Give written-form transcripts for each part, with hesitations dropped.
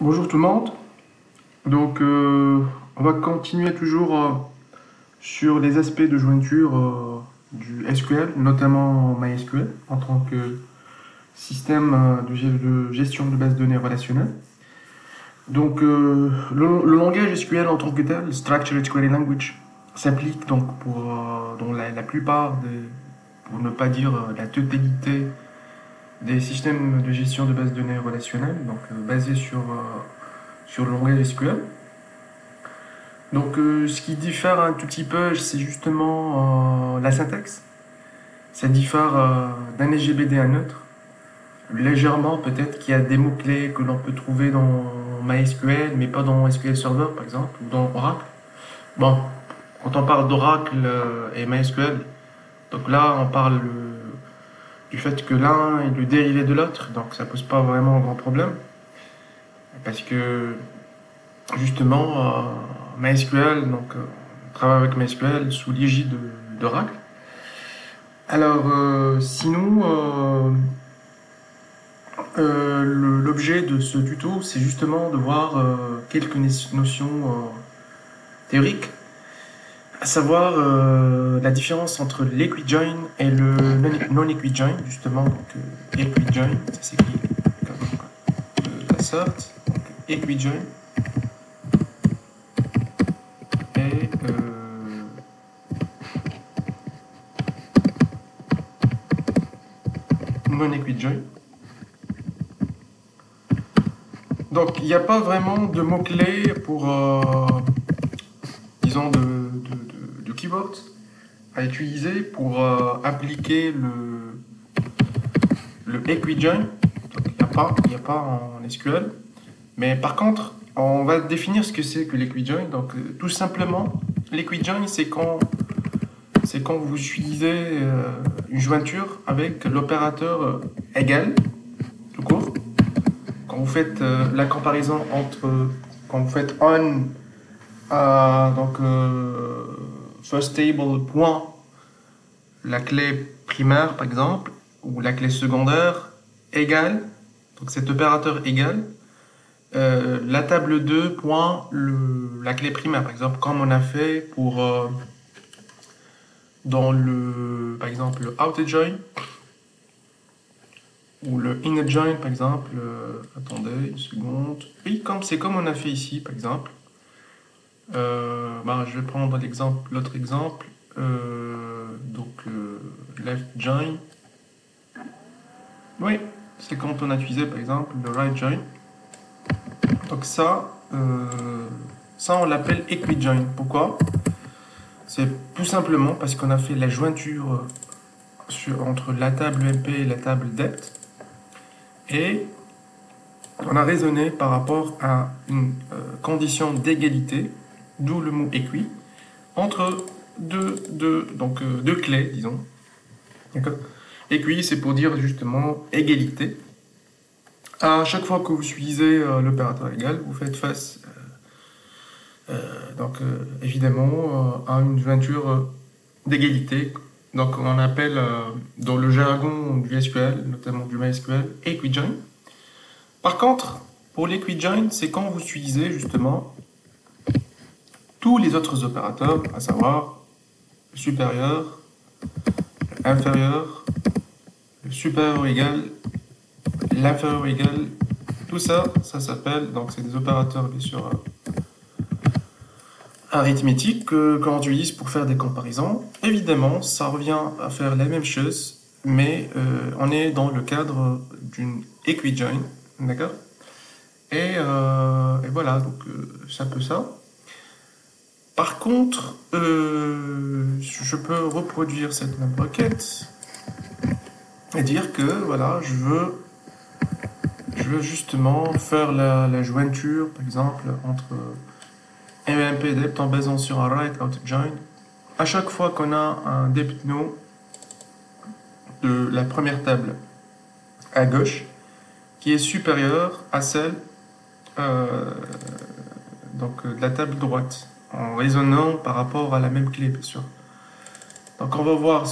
Bonjour tout le monde. Donc, on va continuer toujours sur les aspects de jointure du SQL, notamment MySQL, en tant que système de gestion de base de données relationnelle. Donc, le langage SQL en tant que tel, Structured Query Language, s'applique donc dans la plupart pour ne pas dire la totalité des systèmes de gestion de base de données relationnelles, donc basés sur le langage SQL. Donc, ce qui diffère un tout petit peu, c'est justement la syntaxe. Ça diffère d'un SGBD à un autre. Légèrement, peut-être qu'il y a des mots-clés que l'on peut trouver dans MySQL, mais pas dans SQL Server, par exemple, ou dans Oracle. Bon, quand on parle d'Oracle et MySQL, donc là, on parle du fait que l'un est le dérivé de l'autre, donc ça pose pas vraiment un grand problème. Parce que, justement, MySQL, donc, on travaille avec MySQL sous l'égide d'Oracle. Alors, sinon, l'objet de ce tuto, c'est justement de voir quelques notions théoriques, à savoir la différence entre l'equijoin et le non-equijoin, justement. Donc, equijoin, ça s'écrit comme la sorte. Donc, equijoin et non-equijoin. Donc, il n'y a pas vraiment de mots-clés pour, disons, de keywords à utiliser pour appliquer le equijoin. Donc, il n'y a pas en SQL. Mais par contre, on va définir ce que c'est que l'equijoin. Donc, tout simplement, l'equijoin, c'est quand vous utilisez une jointure avec l'opérateur égal, tout court. Quand vous faites la comparaison entre, quand vous faites on, donc first table point, la clé primaire par exemple, ou la clé secondaire égale, donc cet opérateur égal, la table 2 point la clé primaire par exemple, comme on a fait pour dans le par exemple le outer join ou le inner join par exemple. Attendez une seconde. Oui, c'est comme on a fait ici par exemple. Je vais prendre l'autre exemple. Donc left join. Oui, c'est quand on a utilisé par exemple le right join. Donc ça on l'appelle equijoin. Pourquoi? C'est tout simplement parce qu'on a fait la jointure entre la table MP et la table depth. Et on a raisonné par rapport à une condition d'égalité, d'où le mot equi, entre deux clés, disons. D'accord. Equi, c'est pour dire justement égalité. À chaque fois que vous utilisez l'opérateur égal, vous faites face, évidemment, à une jointure d'égalité. Donc, on appelle dans le jargon du SQL, notamment du MySQL, equijoin. Par contre, pour l'equijoin, c'est quand vous utilisez justement tous les autres opérateurs, à savoir le supérieur, l'inférieur, le supérieur égal, l'inférieur égal. Tout ça, ça s'appelle, donc c'est des opérateurs bien sûr arithmétiques qu'on utilise pour faire des comparaisons. Évidemment, ça revient à faire la même chose, mais on est dans le cadre d'une equijoin, d'accord? Et voilà, donc c'est un peu ça. Par contre, je peux reproduire cette même requête et dire que voilà, je veux justement faire la jointure, par exemple, entre MMP et depth en basant sur un right out join. À chaque fois qu'on a un depth no de la première table à gauche qui est supérieur à celle de la table droite, en raisonnant par rapport à la même clé, bien sûr. Donc on va voir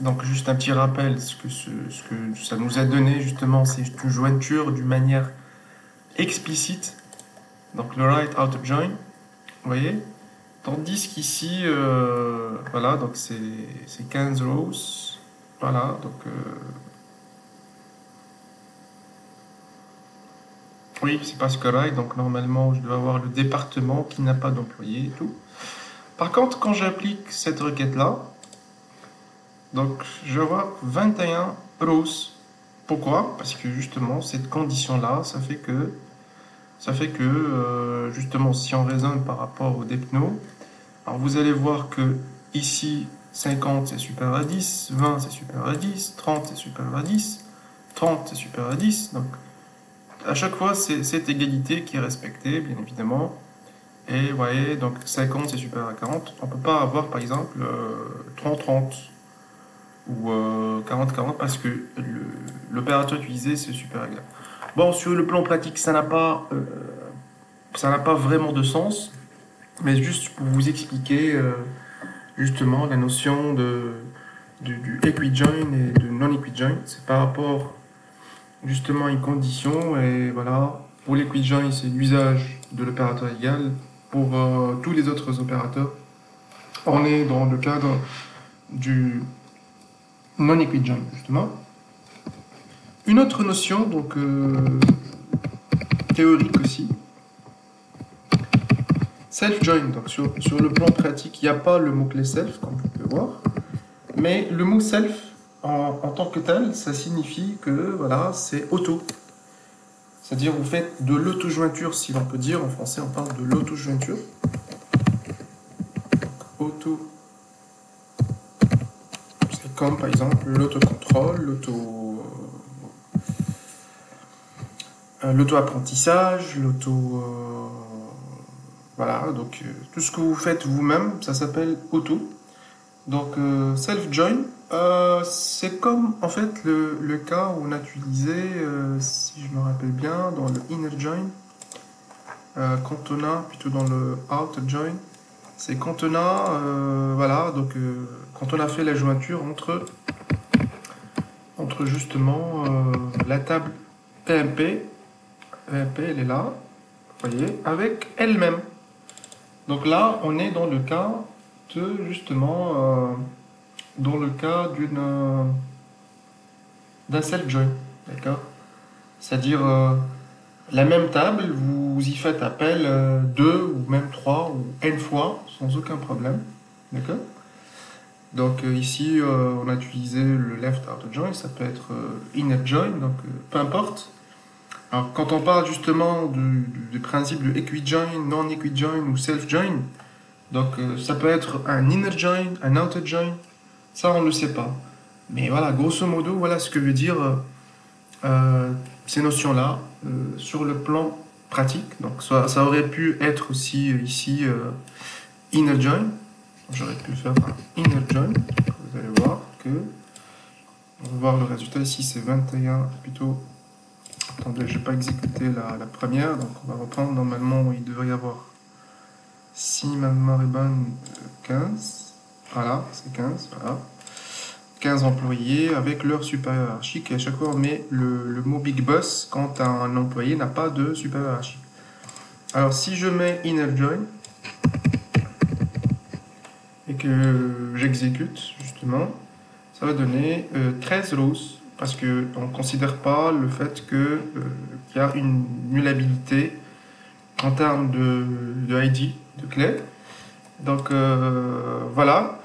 donc juste un petit rappel, ce que ça nous a donné justement, c'est une jointure d'une manière explicite donc le right outer join, vous voyez. Tandis qu'ici, voilà, donc c'est 15 rows, voilà, donc oui, c'est pas correct, donc normalement je dois avoir le département qui n'a pas d'employé et tout. Par contre, quand j'applique cette requête-là, donc je vais avoir 21 rows. Pourquoi? Parce que justement, cette condition-là, ça fait que justement, si on raisonne par rapport au depno, alors vous allez voir que ici, 50 c'est supérieur à 10, 20 c'est supérieur à 10, 30 c'est supérieur à 10, 30 c'est supérieur à 10. Donc à chaque fois, c'est cette égalité qui est respectée, bien évidemment. Et vous voyez, donc 50 c'est supérieur à 40. On ne peut pas avoir par exemple 30-30 ou 40-40 parce que l'opérateur utilisé c'est supérieur à égal. Bon, sur le plan pratique, ça n'a pas vraiment de sens, mais juste pour vous expliquer justement la notion du equijoin et de non-equijoin. C'est par rapport justement à une condition, et voilà, pour l'equijoin, c'est l'usage de l'opérateur égal. Pour tous les autres opérateurs, on est dans le cadre du non-equijoin, justement. Une autre notion, donc théorique aussi, self-join. Donc sur le plan pratique, il n'y a pas le mot-clé self, comme vous pouvez voir, mais le mot self, en tant que tel, ça signifie que voilà, c'est auto. C'est-à-dire vous faites de l'auto-jointure, si l'on peut dire. En français, on parle de l'auto-jointure. Auto. C'est comme par exemple l'autocontrôle, l'auto-apprentissage, voilà, donc tout ce que vous faites vous-même, ça s'appelle auto. Donc self-join, c'est comme en fait le cas où on a utilisé, si je me rappelle bien, dans le inner join, quand on a, plutôt dans le outer join, c'est quand on a, voilà, donc quand on a fait la jointure entre justement la table PMP, elle est là, vous voyez, avec elle-même. Donc là, on est dans le cas de justement, dans le cas d'un self-join, d'accord? C'est-à-dire la même table, vous y faites appel deux ou même trois ou n fois sans aucun problème, d'accord? Donc ici, on a utilisé le left outer join, ça peut être inner join, donc peu importe. Alors quand on parle justement du principe de equijoin, non-equijoin ou self-join, donc ça peut être un inner join, un outer join, ça on ne le sait pas. Mais voilà, grosso modo, voilà ce que veut dire ces notions-là sur le plan pratique. Donc ça aurait pu être aussi ici inner join. J'aurais pu faire un inner join. Vous allez voir que on va voir le résultat ici, c'est 21 plutôt. Attendez, je n'ai pas exécuté la première, donc on va reprendre. Normalement, il devrait y avoir, si ma mémoire est bonne, 15. Voilà, c'est 15, voilà. 15 employés avec leur supérieur hiérarchique, et à chaque fois on met le mot big boss quand un employé n'a pas de supérieur hiérarchique. Alors si je mets inner join et que j'exécute justement, ça va donner 13 rows parce qu'on ne considère pas le fait qu'il y a une nullabilité en termes de ID, de clé. Donc voilà,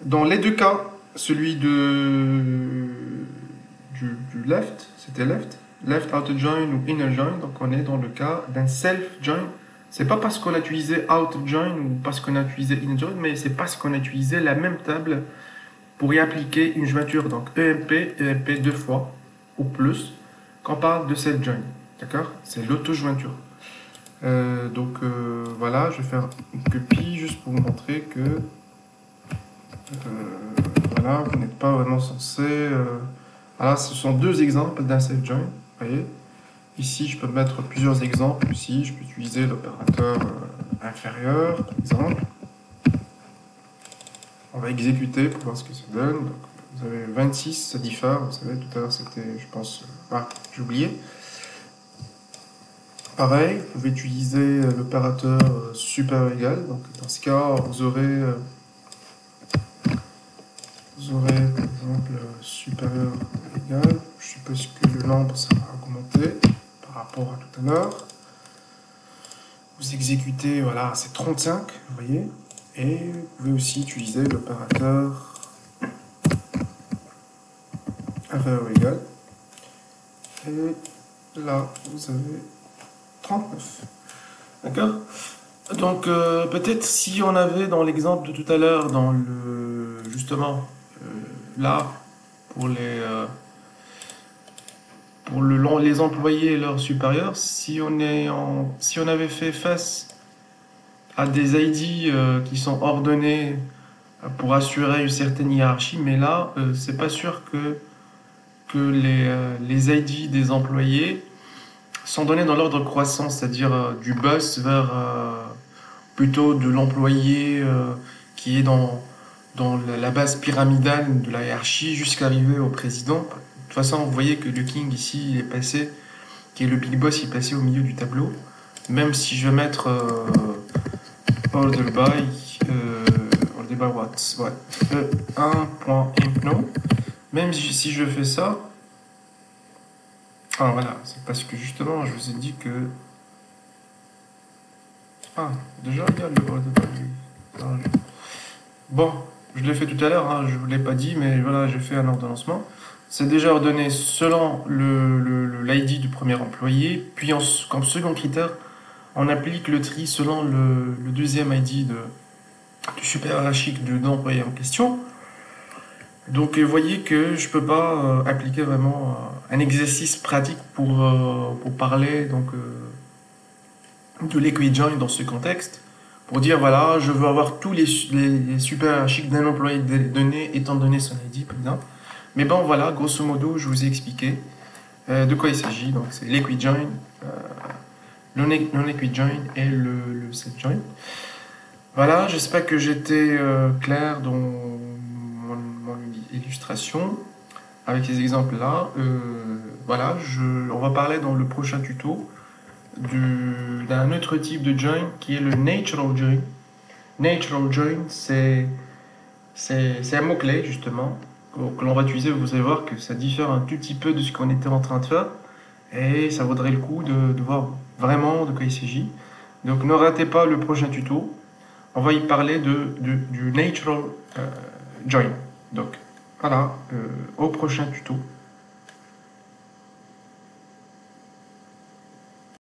dans les deux cas, celui du left, c'était left outer join ou inner join, donc on est dans le cas d'un self join. C'est pas parce qu'on a utilisé outer join ou parce qu'on a utilisé inner join, mais c'est parce qu'on a utilisé la même table pour y appliquer une jointure, donc EMP deux fois ou plus, quand on parle de self join. D'accord? C'est l'auto-jointure. Donc voilà, je vais faire une copie juste pour vous montrer que voilà, vous n'êtes pas vraiment censé. Voilà, ce sont deux exemples d'un self-join. Vous voyez, ici je peux mettre plusieurs exemples. Ici, je peux utiliser l'opérateur inférieur, par exemple. On va exécuter pour voir ce que ça donne. Donc, vous avez 26, ça diffère. Vous savez, tout à l'heure c'était, je pense, j'ai oublié. Pareil, vous pouvez utiliser l'opérateur supérieur égal. Donc dans ce cas, vous aurez par exemple supérieur égal. Je suppose que le nombre ça va augmenter par rapport à tout à l'heure. Vous exécutez, voilà, c'est 35, vous voyez. Et vous pouvez aussi utiliser l'opérateur inférieur ou égal. Et là, vous avez 39. D'accord? Donc, peut-être si on avait dans l'exemple de tout à l'heure, dans le justement là, pour les employés et leurs supérieurs, si on avait fait face à des ID qui sont ordonnés pour assurer une certaine hiérarchie, mais là, c'est pas sûr que les ID des employés sont donnés dans l'ordre croissant, c'est-à-dire du boss vers plutôt de l'employé qui est dans la base pyramidale de la hiérarchie jusqu'à arriver au président. De toute façon, vous voyez que le king ici, il est passé, qui est le big boss, il est passé au milieu du tableau. Même si je vais mettre order by what? Ouais. 1.impno. Même si je fais ça, ah voilà, c'est parce que justement, je vous ai dit que déjà, regarde le order by. Bon, je l'ai fait tout à l'heure, hein, je ne vous l'ai pas dit, mais voilà, j'ai fait un ordonnancement. C'est déjà ordonné selon l'ID du premier employé, puis comme second critère, on applique le tri selon le deuxième ID du super hiérarchique de l'employé en question. Donc vous voyez que je ne peux pas appliquer vraiment un exercice pratique pour parler de l'equijoin dans ce contexte. Pour dire, voilà, je veux avoir tous les super hiérarchiques d'un employé donné, étant donné son ID, par exemple. Mais bon, voilà, grosso modo, je vous ai expliqué de quoi il s'agit. Donc, c'est l'equijoin, non-equijoin et le setjoin. Voilà, j'espère que j'étais clair dans mon illustration avec ces exemples-là. Voilà, on va parler dans le prochain tuto d'un autre type de join qui est le natural join. Natural join, c'est un mot-clé justement que l'on va utiliser. Vous allez voir que ça diffère un tout petit peu de ce qu'on était en train de faire et ça vaudrait le coup de voir vraiment de quoi il s'agit. Donc ne ratez pas le prochain tuto. On va y parler du natural join. Donc voilà, au prochain tuto.